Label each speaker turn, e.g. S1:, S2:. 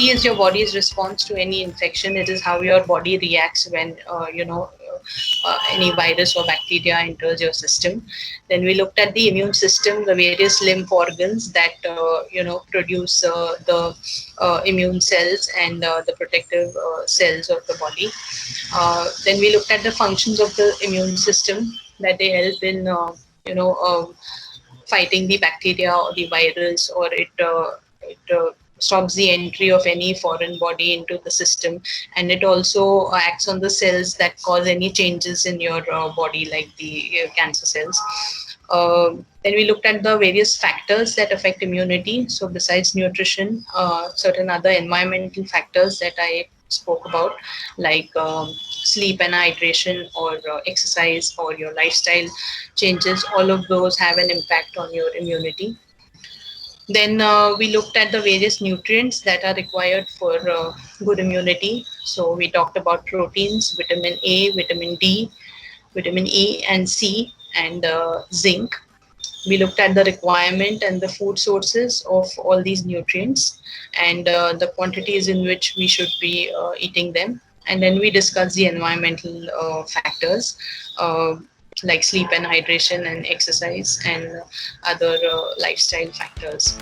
S1: immunity is your body's response to any infection. It is how your body reacts when any virus or bacteria enters your system. Then we looked at the immune system, the various lymph organs that produce the immune cells and the protective cells of the body. Then we looked at the functions of the immune system, that they help in fighting the bacteria or the virus, or it stops the entry of any foreign body into the system, and it also acts on the cells that cause any changes in your body, like the cancer cells. Then we looked at the various factors that affect immunity. So besides nutrition, certain other environmental factors that I spoke about, like sleep and hydration, or exercise, or your lifestyle changes, all of those have an impact on your immunity. Then we looked at the various nutrients that are required for good immunity. So we talked about proteins, vitamin A, vitamin D, vitamin E and C, and zinc. We looked at the requirement and the food sources of all these nutrients, and the quantities in which we should be eating them. And then we discussed the environmental factors, uh, like sleep and hydration and exercise, and other lifestyle factors.